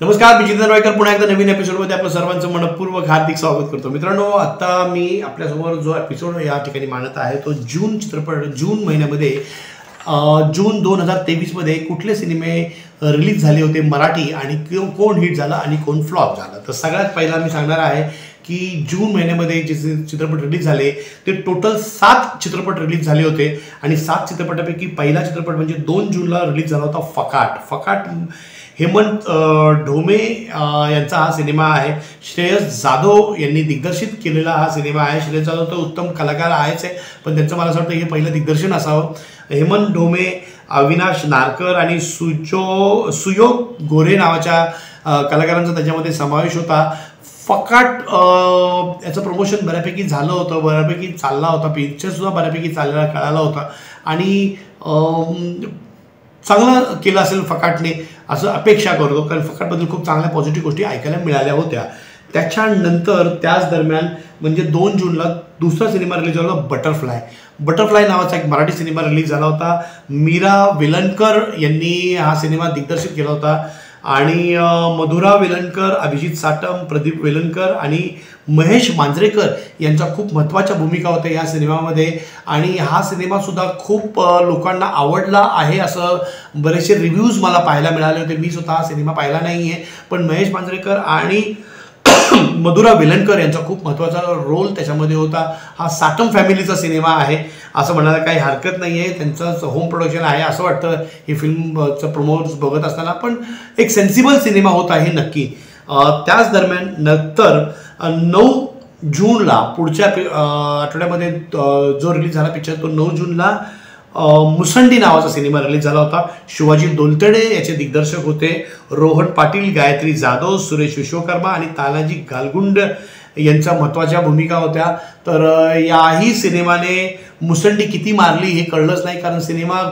नमस्कार, मी जितेंद्र वायकर पुन्हा एकदा नवीन एपिसोडमध्ये आपलं सर्वांचं मनपूर्वक हार्दिक स्वागत करतो. मित्रांनो, आता मी आपल्यासमोर जो एपिसोड या ठिकाणी मांडत आहे तो जून महिन्यामध्ये जून 2023 मध्ये कुठले सिनेमे रिलीज झाले होते मराठी आणि कोण हिट झाला आणि कोण फ्लॉप झाला. तर सगळ्यात पहिला मी सांगणार आहे की जून महिन्यामध्ये जे चित्रपट रिलीज झाले ते टोटल 7 चित्रपट रिलीज झाले होते आणि 7 चित्रपटापैकी पहिला चित्रपट म्हणजे 2 जूनला रिलीज झाला होता फकाट. हेमंत ढोमे यांचा हा सिनेमा आहे. श्रेयस जाधव यांनी दिग्दर्शित केलेला हा सिनेमा आहे. श्रेयस जाधव तर उत्तम कलाकार आहेच आहे, पण त्यांचं मला असं वाटतं हे पहिलं दिग्दर्शन असावं. हेमंत ढोमे, अविनाश नारकर आणि सुयोग गोरे नावाच्या कलाकारांचा त्याच्यामध्ये समावेश होता. फकाट याचं प्रमोशन बऱ्यापैकी झालं होतं, बऱ्यापैकी चालला होता, पिक्चरसुद्धा बऱ्यापैकी चाललेला कळाला होता आणि चांगलं केलं असेल फकाटने असं अपेक्षा करतो, कारण फकाटबद्दल खूप चांगल्या पॉझिटिव्ह गोष्टी ऐकायला मिळाल्या होत्या. त्याच्यानंतर त्याच दरम्यान म्हणजे 2 जूनला दुसरा सिनेमा रिलीज झाला होता बटरफ्लाय नावाचा एक मराठी सिनेमा रिलीज झाला होता. मीरा वेलणकर यांनी हा सिनेमा दिग्दर्शित केला होता आणि मधुरा वेलणकर, अभिजित साटम, प्रदीप वेलणकर आणि महेश मांजरेकर यांच्या खूप महत्त्वाच्या भूमिका होत्या या सिनेमामध्ये. आणि हा सिनेमासुद्धा खूप लोकांना आवडला आहे असं बरेचसे रिव्ह्यूज मला पाहायला मिळाले होते. मी स्वतः हा सिनेमा पाहिला नाही आहे, पण महेश मांजरेकर आणि मधुरा वेलणकर यांचा खूप महत्त्वाचा रोल त्याच्यामध्ये होता. हा साटम फॅमिलीचा सिनेमा आहे असं म्हणायला काही हरकत नाही आहे. त्यांचं होम प्रोडक्शन आहे असं वाटतं ही फिल्मचं प्रमोट बघत असताना, पण एक सेन्सिबल सिनेमा होता हे नक्की. त्याच दरम्यान नंतर 9 जूनला पुढच्या आठवड्यामध्ये जो रिलीज झाला पिक्चर तो 9 जूनला मुसंडी नावाचा सिनेमा रिलीज झाला होता. शिवाजी दोलतडे याचे दिग्दर्शक होते. रोहन पाटील, गायत्री जाधव, सुरेश विश्वकर्मा आणि तानाजी गालगुंड यांच्या महत्त्वाच्या भूमिका होत्या. तर याही सिनेमाने मुसंडी किती मारली हे कळलंच नाही, कारण सिनेमा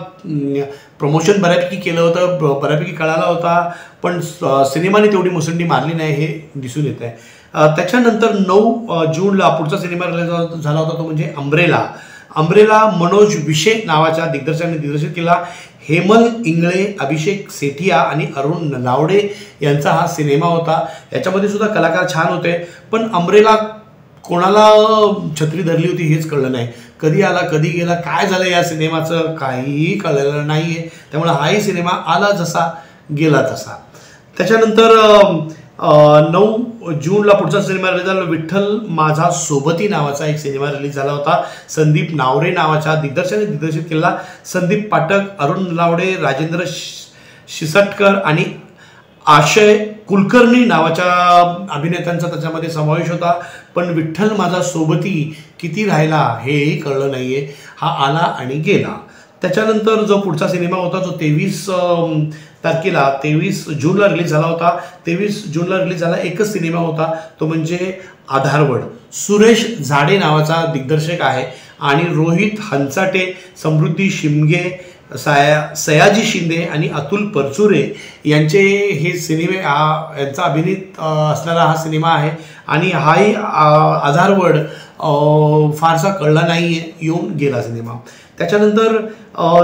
प्रमोशन बऱ्यापैकी केलं होतं, बऱ्यापैकी कळाला होता, पण सिनेमाने तेवढी मुसंडी मारली नाही हे दिसून येत आहे. त्याच्यानंतर 9 जूनला पुढचा सिनेमा रिलीज झाला होता तो म्हणजे अंब्रेला मनोज विशे नावाच्या दिग्दर्शकाने दिग्दर्शित केला. हेमल इंगळे, अभिषेक सेठिया आणि अरुण नलावडे यांचा हा सिनेमा होता. याच्यामध्ये सुद्धा कलाकार छान होते, पण अंब्रेला कोणाला छत्री धरली होती हेच कळलं नाही. कधी आला कधी गेला, काय झालं या सिनेमाचं काहीही कळलेलं नाही आहे. त्यामुळे हाही सिनेमा आला जसा गेला तसा. त्याच्यानंतर 9 जूनला पुढचा सिनेमा रिलीज झाला विठ्ठल माझा सोबती नावाचा एक सिनेमा रिलीज झाला होता. संदीप नावरे नावाच्या दिग्दर्शकाने दिग्दर्शित केला. संदीप पाठक, अरुण नलावडे, राजेंद्र शिसटकर आणि आशय कुलकर्णी नावाच्या अभिनेत्यांचा त्याच्यामध्ये समावेश होता. पण विठ्ठल माझा सोबती किती राहिला हेही कळलं नाही आहे. हा आला आणि गेला. त्याच्यानंतर जो पुढचा सिनेमा होता जो 23 जूनला रिलीज झाला होता. 23 जूनला रिलीज झाला एकच सिनेमा होता, तो म्हणजे आधारवड. सुरेश झाडे नावाचा दिग्दर्शक आहे आणि रोहित हंचाटे, समृद्धी शिमगे, सयाजी शिंदे आणि अतुल परचुरे यांचे हे सिनेमे यांचा अभिनीत असणारा हा सिनेमा आहे. आणि हाही आधारवड फारसा कळला नाही आहे, येऊन गेला सिनेमा. त्याच्यानंतर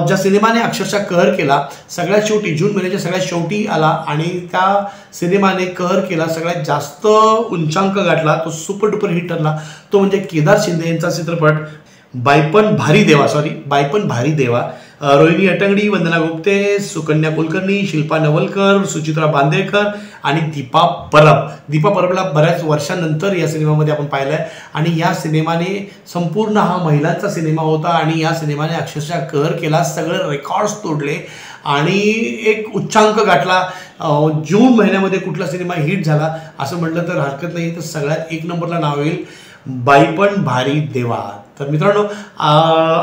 ज्या सिनेमाने अक्षरशः कहर केला सगळ्यात शेवटी, जून महिन्याच्या सगळ्यात शेवटी आला आणि त्या सिनेमाने कहर केला, सगळ्यात जास्त उंचांक गाठला, तो सुपर डुपर हिट ठरला, तो म्हणजे केदार शिंदे यांचा चित्रपट बायपन भारी देवा. रोहिणी अटंगडी, वंदना गुप्ते, सुकन्या कुलकर्णी, शिल्पा नवलकर, सुचित्रा बांदेकर आणि दीपा परबला बऱ्याच वर्षांनंतर या सिनेमामध्ये आपण पाहिलं आहे. आणि या सिनेमाने संपूर्ण हा महिलांचा सिनेमा होता आणि या सिनेमाने अक्षरशः कहर केला, सगळे रेकॉर्ड्स तोडले आणि एक उच्चांक गाठला. जून महिन्यामध्ये कुठला सिनेमा हिट झाला असं म्हटलं तर हरकत नाही, तर सगळ्यात 1 नंबरला नाव येईल बाईपण भारी देवा. तर मित्रांनो,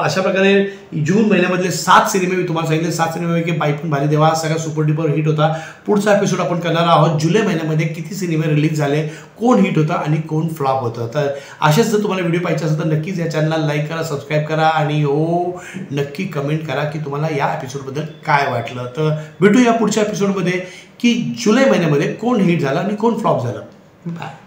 अशा प्रकारे जून महिन्यामधले 7 सिनेमे मी तुम्हाला सांगितले. 7 सिनेमेपैकी बाईपण भारी देवा हा सगळ्यात सुपर डुपर हिट होता. पुढचा एपिसोड आपण करणार आहोत जुलै महिन्यामध्ये किती सिनेमे रिलीज झाले, कोण हिट होतं आणि कोण फ्लॉप होतं. तर असेच जर तुम्हाला व्हिडिओ पाहिजे असेल तर नक्कीच या चॅनलला लाईक करा, सबस्क्राईब करा आणि नक्की कमेंट करा की तुम्हाला या एपिसोडबद्दल काय वाटलं. तर भेटूया पुढच्या एपिसोडमध्ये की जुलै महिन्यामध्ये कोण हिट झालं आणि कोण फ्लॉप झालं. बाय.